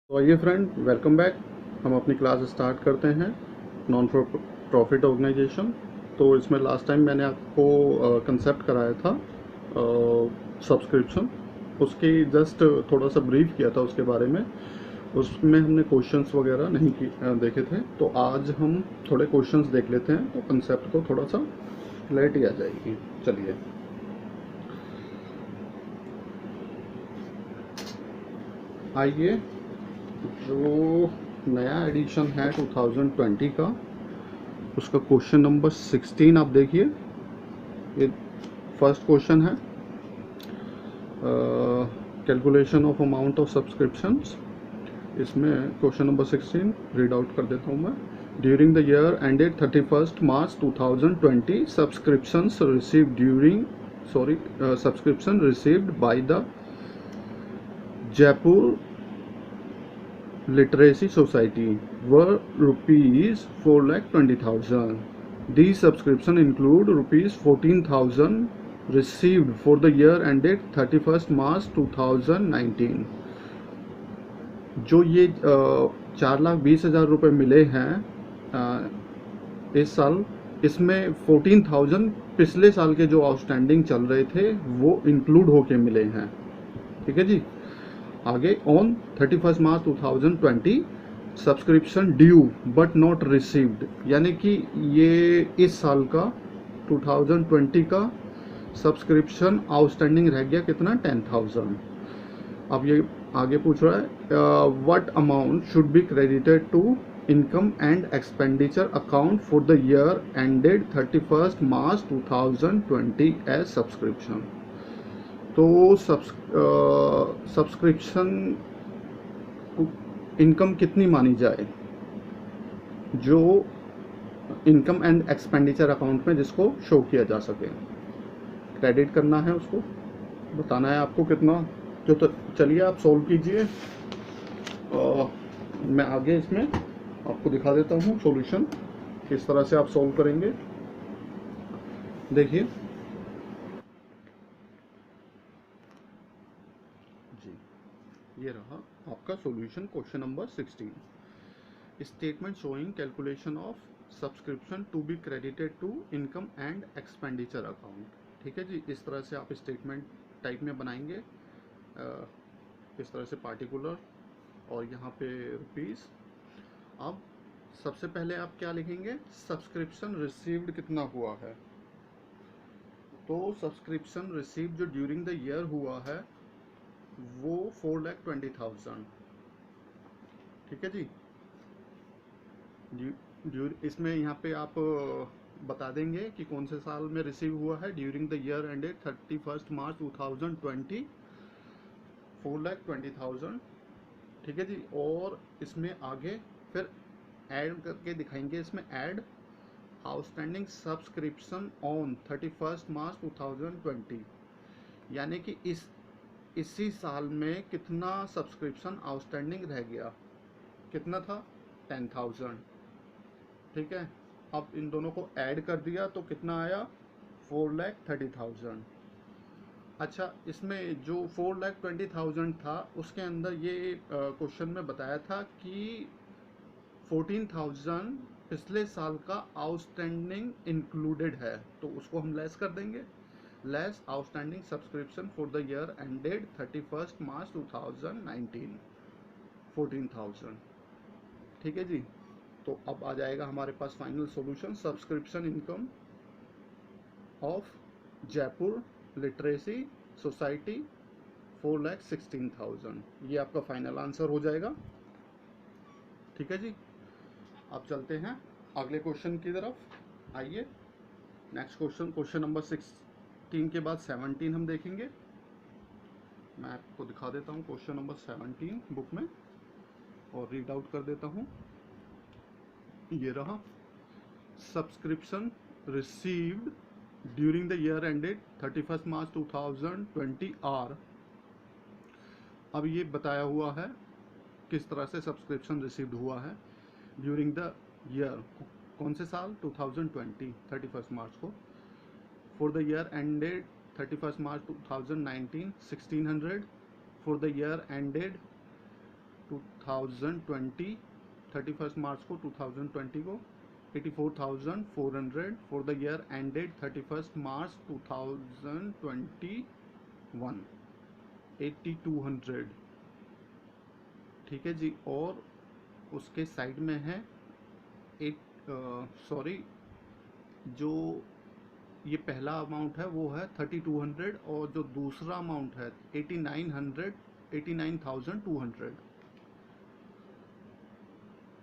तो आइए friend, welcome back. हम अपनी क्लास स्टार्ट करते हैं नॉन फॉर प्रॉफिट ऑर्गेनाइजेशन। तो इसमें लास्ट टाइम मैंने आपको कंसेप्ट कराया था सब्सक्रिप्शन। उसकी जस्ट थोड़ा सा ब्रीफ किया था उसके बारे में। उसमें हमने क्वेश्चंस वगैरह नहीं देखे थे। तो आज हम थोड़े क्वेश्चंस देख लेते हैं, तो कंसेप्ट को थोड़ा सा क्लैरिटी आ जाएगी। चलिए आइए, जो नया एडिशन है 2020 का, उसका क्वेश्चन नंबर 16 आप देखिए। ये फर्स्ट क्वेश्चन है, calculation of amount of subscriptions. इसमें क्वेश्चन नंबर 16 रीड आउट कर देता हूँ मैं। During the year ended 31st March 2020 subscriptions received subscription received by the Jaipur Literacy Society were rupees 4,20,000. These subscriptions include rupees 14,000 received for the year ended 31st March 2019. जो ये 4,20,000 रुपये मिले हैं इस साल, इसमें 14,000 पिछले साल के जो आउटस्टैंडिंग चल रहे थे वो इंक्लूड होके मिले हैं। ठीक है जी। आगे, on 31st March 2020 subscription due but not received, यानी कि ये इस साल का 2020 का सब्सक्रिप्शन आउटस्टैंडिंग रह गया कितना, 10,000। अब ये आगे पूछ रहा है what amount should be credited to income and expenditure account for the year ended 31st March 2020 as subscription. तो सब्सक्रिप्शन इनकम कितनी मानी जाए, जो इनकम एंड एक्सपेंडिचर अकाउंट में जिसको शो किया जा सके। क्रेडिट करना है, उसको बताना है आपको कितना। तो चलिए आप सोल्व कीजिए। मैं आगे इसमें आपको दिखा देता हूँ सॉल्यूशन, किस तरह से आप सोल्व करेंगे। देखिए जी, ये रहा आपका solution, question number 16। Statement showing calculation of subscription to be credited to income and expenditure account. ठीक है जी, इस तरह से आप स्टेटमेंट टाइप में बनाएंगे, इस तरह से पार्टिकुलर और यहाँ पे रुपीस। अब सबसे पहले आप क्या लिखेंगे, सब्सक्रिप्शन रिसीव्ड कितना हुआ है। तो सब्सक्रिप्शन रिसीव जो ड्यूरिंग द ईयर हुआ है वो 4,20,000। ठीक है जी। इसमें यहाँ पे आप बता देंगे कि कौन से साल में रिसीव हुआ है। During the year ended 31st March 2020, 4,20,000। ठीक है जी। और इसमें आगे फिर ऐड करके दिखाएंगे, इसमें add outstanding subscription on 31st March 2020, यानी कि इसी साल में कितना सब्सक्रिप्शन आउटस्टैंडिंग रह गया, कितना था, 10,000। ठीक है। अब इन दोनों को ऐड कर दिया तो कितना आया, 4,30,000। अच्छा, इसमें जो 4,20,000 था उसके अंदर ये क्वेश्चन में बताया था कि 14,000 पिछले साल का आउटस्टैंडिंग इंक्लूडेड है, तो उसको हम लेस कर देंगे। Less outstanding subscription for the year ended 31st March 2019, 14,000। ठीक है जी। तो अब आ जाएगा हमारे पास final solution, subscription income of Jaipur literacy society 4,16,000। ये आपका फाइनल आंसर हो जाएगा। ठीक है जी। अब चलते हैं अगले क्वेश्चन की तरफ। आइए, नेक्स्ट क्वेश्चन, क्वेश्चन नंबर 16 के बाद 17 हम देखेंगे। मैं आपको दिखा देता हूँ क्वेश्चन नंबर 17 बुक में और रीड आउट कर देता हूँ। ये रहा, subscription received during the year ended 31st March 2020 are. अब ये बताया हुआ है किस तरह से सब्सक्रिप्शन रिसीव्ड हुआ है ड्यूरिंग द ईयर, कौन से साल, 2020 31st मार्च को। For the year ended 31st March 2019 1,600। For the year ended 2020, 31st मार्च को 2020 को 84,400 for the year ended 31st मार्च 2021, 8200। ठीक है जी। और उसके साइड में है जो ये पहला अमाउंट है वो है 3200, और जो दूसरा अमाउंट है 89,200।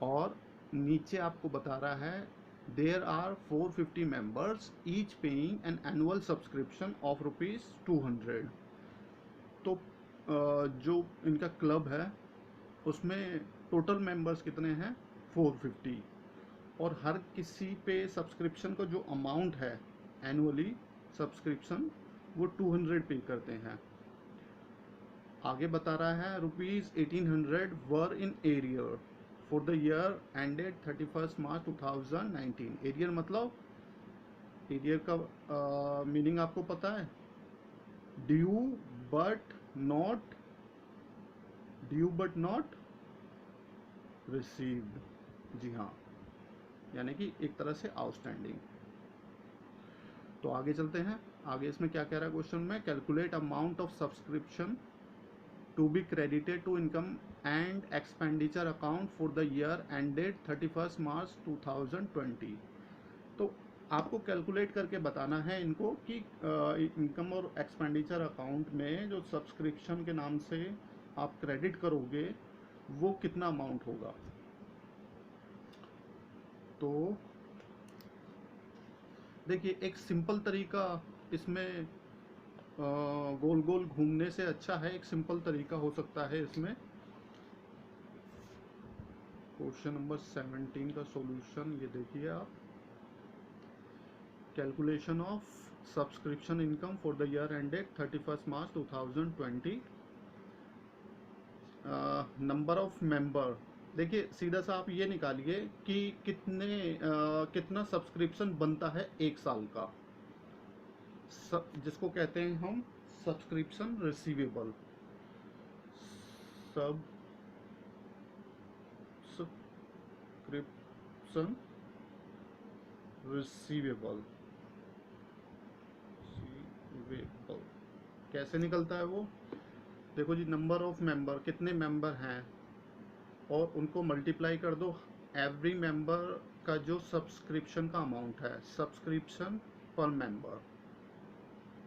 और नीचे आपको बता रहा है there are 450 members each paying an annual subscription of ₹200। तो जो इनका क्लब है उसमें टोटल मेंबर्स कितने हैं? 450। और हर किसी पे सब्सक्रिप्शन का जो अमाउंट है एनुअली सब्सक्रिप्शन वो 200 पे करते हैं। आगे बता रहा है ₹1800 were in arrear for the year ended 31st March 2019। Arrear मतलब, एरियर का मीनिंग आपको पता है? Due but not received. जी हाँ, यानी कि एक तरह से आउटस्टैंडिंग। तो आगे चलते हैं। आगे इसमें क्या कह रहा है क्वेश्चन में? Calculate amount of subscription to be credited to income and expenditure account for the year ended 31st March 2020। तो आपको कैलकुलेट करके बताना है इनको कि इनकम और एक्सपेंडिचर अकाउंट में जो सब्सक्रिप्शन के नाम से आप क्रेडिट करोगे वो कितना अमाउंट होगा। तो देखिए, एक सिंपल तरीका इसमें गोल गोल घूमने से अच्छा है, एक सिंपल तरीका हो सकता है इसमें। क्वेश्चन नंबर 17 का सॉल्यूशन ये देखिए आप। Calculation of subscription income for the year ended 31st March 2020। Number of member, देखिए सीधा सा आप ये निकालिए कि कितना सब्सक्रिप्शन बनता है एक साल का, जिसको कहते हैं हम सब्सक्रिप्शन रिसीवेबल। सब्सक्रिप्शन रिसीवेबल कैसे निकलता है वो? देखो जी, नंबर ऑफ मेंबर, कितने मेंबर हैं, और उनको मल्टीप्लाई कर दो एवरी मेंबर का जो सब्सक्रिप्शन का अमाउंट है, सब्सक्रिप्शन पर मेंबर।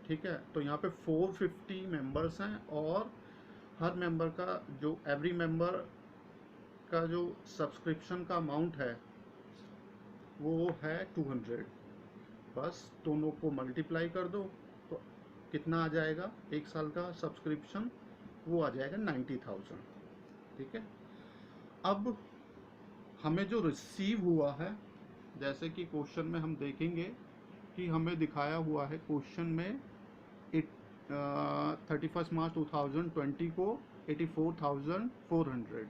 ठीक है, तो यहाँ पे 450 मेंबर्स हैं और हर मेंबर का जो एवरी मेंबर का जो सब्सक्रिप्शन का अमाउंट है वो है 200। बस दोनों को मल्टीप्लाई कर दो तो कितना आ जाएगा एक साल का सब्सक्रिप्शन? वो आ जाएगा 90,000। ठीक है। अब हमें जो रिसीव हुआ है, जैसे कि क्वेश्चन में हम देखेंगे कि हमें दिखाया हुआ है क्वेश्चन में 31st मार्च 2020 को 84,400।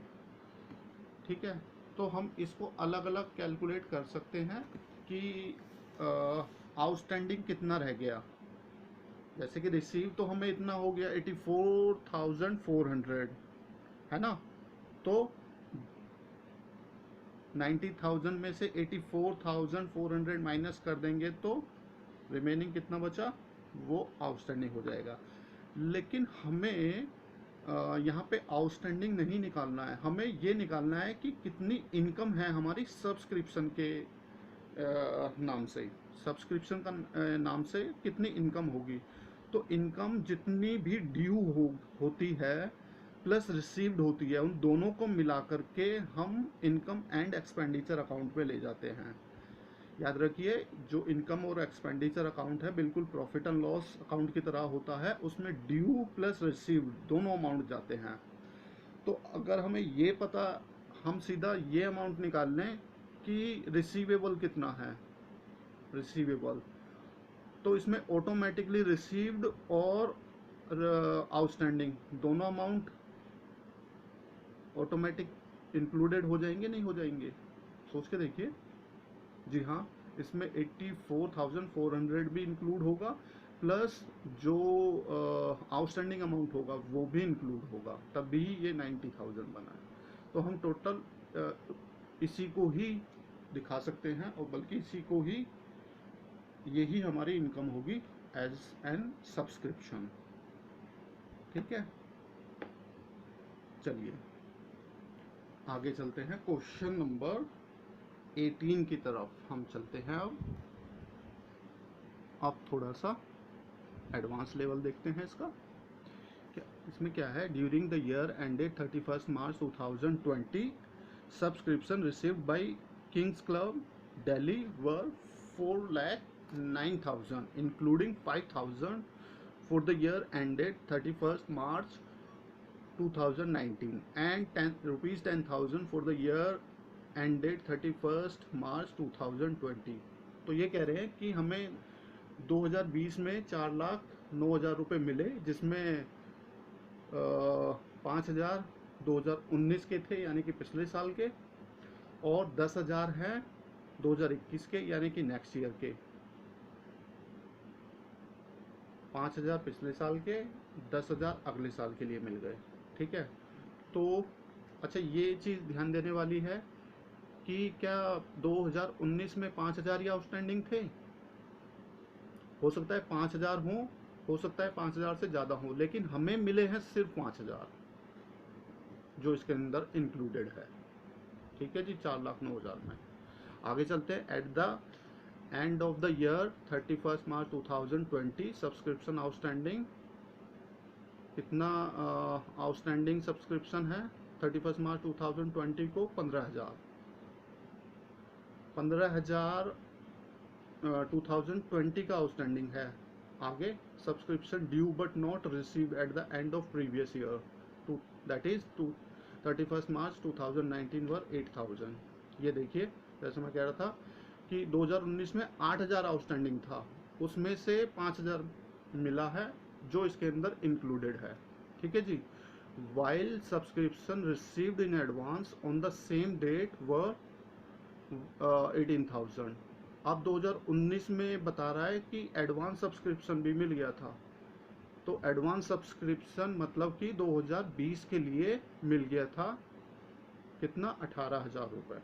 ठीक है, तो हम इसको अलग अलग कैलकुलेट कर सकते हैं कि आउटस्टैंडिंग कितना रह गया। जैसे कि रिसीव तो हमें इतना हो गया 84,400, है ना। तो 90,000 में से 84,400 माइनस कर देंगे तो रिमेनिंग कितना बचा, वो आउटस्टैंडिंग हो जाएगा। लेकिन हमें यहाँ पे आउटस्टैंडिंग नहीं निकालना है, हमें ये निकालना है कि कितनी इनकम है हमारी सब्सक्रिप्शन के नाम से, सब्सक्रिप्शन का नाम से कितनी इनकम होगी। तो इनकम जितनी भी ड्यू होती है प्लस रिसीव्ड होती है, उन दोनों को मिला करके हम इनकम एंड एक्सपेंडिचर अकाउंट में ले जाते हैं। याद रखिए, जो इनकम और एक्सपेंडिचर अकाउंट है बिल्कुल प्रॉफिट एंड लॉस अकाउंट की तरह होता है, उसमें ड्यू प्लस रिसीव्ड दोनों अमाउंट जाते हैं। तो अगर हमें ये पता, हम सीधा ये अमाउंट निकाल लें कि रिसीवेबल कितना है, रिसीवेबल, तो इसमें ऑटोमेटिकली रिसीव्ड और आउटस्टैंडिंग दोनों अमाउंट ऑटोमेटिक इंक्लूडेड हो जाएंगे, नहीं हो जाएंगे? सोच के देखिए। जी हाँ, इसमें 84,400 भी इंक्लूड होगा प्लस जो आउटस्टैंडिंग अमाउंट होगा वो भी इंक्लूड होगा, तभी ये 90,000 बना है। तो हम टोटल इसी को ही दिखा सकते हैं, और बल्कि इसी को ही, यही हमारी इनकम होगी एज एन सब्सक्रिप्शन। ठीक है, चलिए आगे चलते हैं। क्वेश्चन नंबर 18 की तरफ हम चलते हैं। अब थोड़ा सा एडवांस लेवल देखते हैं इसका। इसमें क्या है, during the year ended 31 March 2020 subscription received by Kings club Delhi were 4,09,000 including 5,000 for the year ended 31st March 2019 and rupees 10,000 for the year ended 31st March 2020। तो ये कह रहे हैं कि हमें 2020 में 4,09,000 रुपये मिले, जिसमें 5,000 2019 के थे यानी कि पिछले साल के, और 10,000 हैं 2021 के यानी कि नेक्स्ट ईयर के। 5,000 पिछले साल के, 10,000 अगले साल के लिए मिल गए। ठीक है, तो अच्छा ये चीज़ ध्यान देने वाली है कि क्या 2019 में 5,000 ही आउटस्टैंडिंग थे? हो सकता है 5,000 हो सकता है 5,000 से ज़्यादा हो, लेकिन हमें मिले हैं सिर्फ 5,000 जो इसके अंदर इंक्लूडेड है। ठीक है जी, 4,09,000 में। आगे चलते हैं। At the end of the year 31 March 2020 subscription outstanding, कितना आउटस्टैंडिंग सब्सक्रिप्शन है 31 मार्च 2020 को? 15,000। 15,000 2020 का आउटस्टैंडिंग है। आगे subscription due but not receive at the end of previous year, that is 31 March 2019 वर 8,000। ये देखिए, जैसे मैं कह रहा था कि 2019 में 8,000 आउटस्टैंडिंग था, उसमें से 5,000 मिला है जो इसके अंदर इंक्लूडेड है। ठीक है जी। While subscription received in advance on the same date were 18,000। अब 2019 में बता रहा है कि एडवांस सब्सक्रिप्शन भी मिल गया था, तो एडवांस सब्सक्रिप्शन मतलब कि 2020 के लिए मिल गया था कितना? 18,000 रुपये।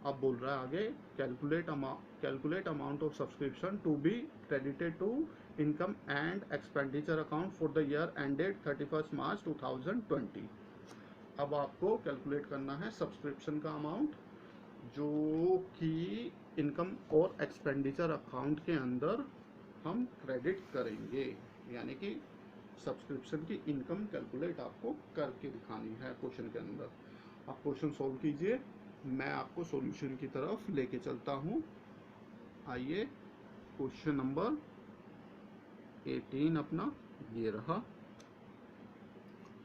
अब बोल रहा है आगे, calculate amount of subscription to be credited to income and expenditure account for the year ended 31 March 2020। अब आपको कैलकुलेट करना है सब्सक्रिप्शन का अमाउंट, जो कि इनकम और एक्सपेंडिचर अकाउंट के अंदर हम क्रेडिट करेंगे, यानी कि सब्सक्रिप्शन की इनकम कैलकुलेट आपको करके दिखानी है क्वेश्चन के अंदर। आप क्वेश्चन सॉल्व कीजिए, मैं आपको सॉल्यूशन की तरफ लेके चलता हूँ। आइए, क्वेश्चन नंबर 18 अपना ये रहा।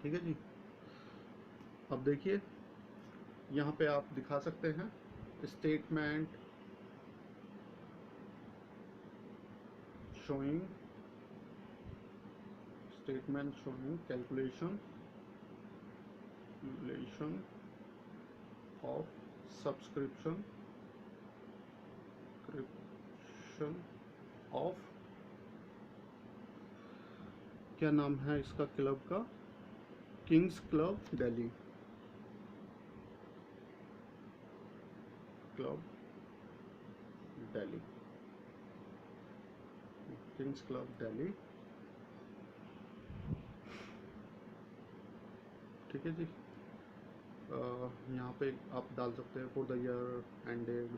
ठीक है जी। अब देखिए, यहाँ पे आप दिखा सकते हैं statement showing calculation of subscription of, क्या नाम है इसका क्लब का? Kings club Delhi, Kings club Delhi. ठीक है जी। यहाँ पे आप डाल सकते हैं for the year ended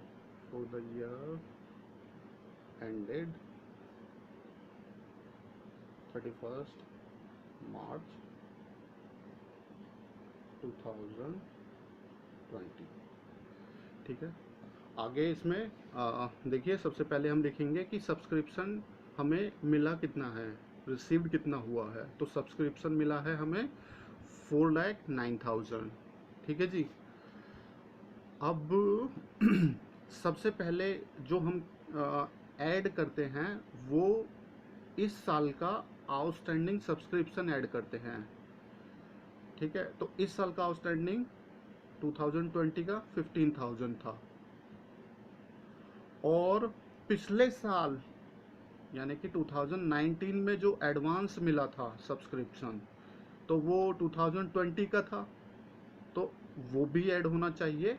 31 March 2020। ठीक है, आगे इसमें देखिए, सबसे पहले हम देखेंगे कि सब्सक्रिप्शन हमें मिला कितना है, रिसीव्ड कितना हुआ है। तो सब्सक्रिप्शन मिला है हमें 4,09,000। ठीक है जी। अब सबसे पहले जो हम ऐड करते हैं वो इस साल का आउटस्टैंडिंग सब्सक्रिप्शन ऐड करते हैं। ठीक है, तो इस साल का आउटस्टैंडिंग 2020 का 15,000 था, और पिछले साल यानी कि 2019 में जो एडवांस मिला था सब्सक्रिप्शन, तो वो 2020 का था। तो वो भी ऐड होना चाहिए,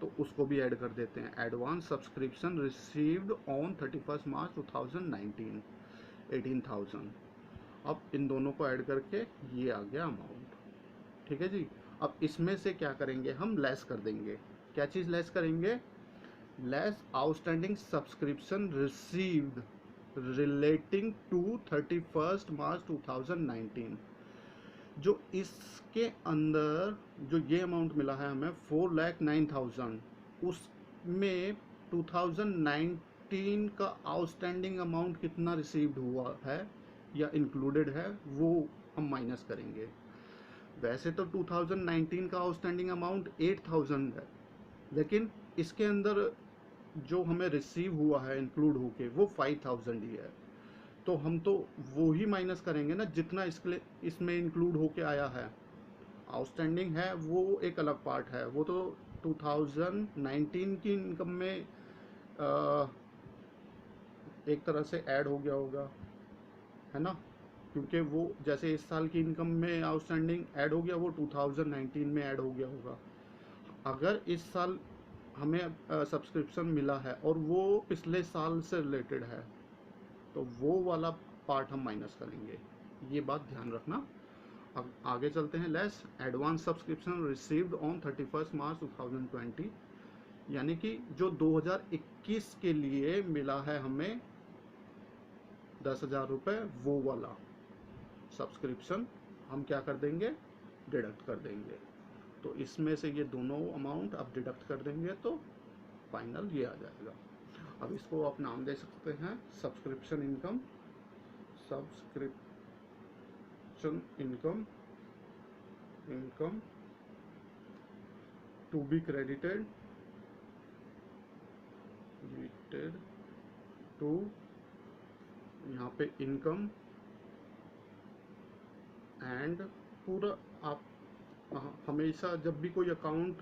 तो उसको भी ऐड कर देते हैं। Advance subscription received on 31 March 2019 18,000। अब इन दोनों को ऐड करके ये आ गया अमाउंट। ठीक है जी। अब इसमें से क्या करेंगे, हम लेस कर देंगे। क्या चीज़ लेस करेंगे? Less outstanding subscription received relating to 31 March 2019। जो इसके अंदर जो ये अमाउंट मिला है हमें 4,09,000, उसमें 2019 का आउटस्टैंडिंग अमाउंट कितना रिसीव्ड हुआ है या इंक्लूडेड है, वो हम माइनस करेंगे। वैसे तो 2019 का आउटस्टैंडिंग अमाउंट 8,000 है, लेकिन इसके अंदर जो हमें रिसीव हुआ है इंक्लूड होके वो 5,000 ही है। तो हम तो वो ही माइनस करेंगे ना जितना इसके इसमें इंक्लूड होके आया है। आउटस्टैंडिंग है वो एक अलग पार्ट है, वो तो 2019 की इनकम में एक तरह से ऐड हो गया होगा, है ना, क्योंकि वो जैसे इस साल की इनकम में आउटस्टैंडिंग ऐड हो गया, वो 2019 में ऐड हो गया होगा। अगर इस साल हमें सब्सक्रिप्शन मिला है और वो पिछले साल से रिलेटेड है, तो वो वाला पार्ट हम माइनस करेंगे। ये बात ध्यान रखना। अब आगे चलते हैं। Less advance subscription received on 31 March 2020, यानी कि जो 2021 के लिए मिला है हमें 10,000 रुपये, वो वाला सब्सक्रिप्शन हम क्या कर देंगे, डिडक्ट कर देंगे। तो इसमें से ये दोनों अमाउंट आप डिडक्ट कर देंगे तो फाइनल ये आ जाएगा। अब इसको आप नाम दे सकते हैं subscription income, subscription income, income to be credited to, यहाँ पे इनकम एंड पूरा। आप हमेशा जब भी कोई अकाउंट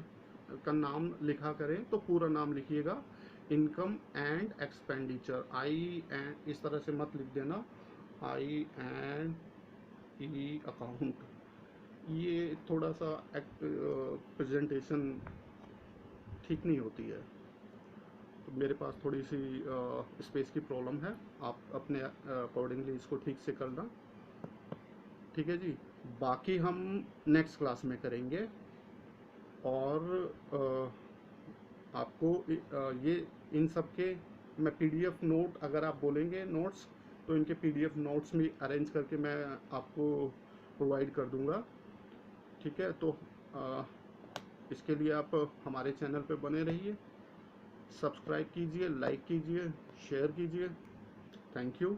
का नाम लिखा करें तो पूरा नाम लिखिएगा, income and expenditure. I and इस तरह से मत लिख देना, आई एंड ई अकाउंट। ये थोड़ा सा प्रेजेंटेशन ठीक नहीं होती है, तो मेरे पास थोड़ी सी स्पेस की प्रॉब्लम है। आप अपने अकॉर्डिंगली इसको ठीक से करना। ठीक है जी। बाकी हम नेक्स्ट क्लास में करेंगे। और आपको ये इन सब के मैं पीडीएफ नोट, अगर आप बोलेंगे नोट्स, तो इनके पीडीएफ नोट्स में अरेंज करके मैं आपको प्रोवाइड कर दूंगा। ठीक है, तो इसके लिए आप हमारे चैनल पे बने रहिए, सब्सक्राइब कीजिए, लाइक कीजिए, शेयर कीजिए। Thank you.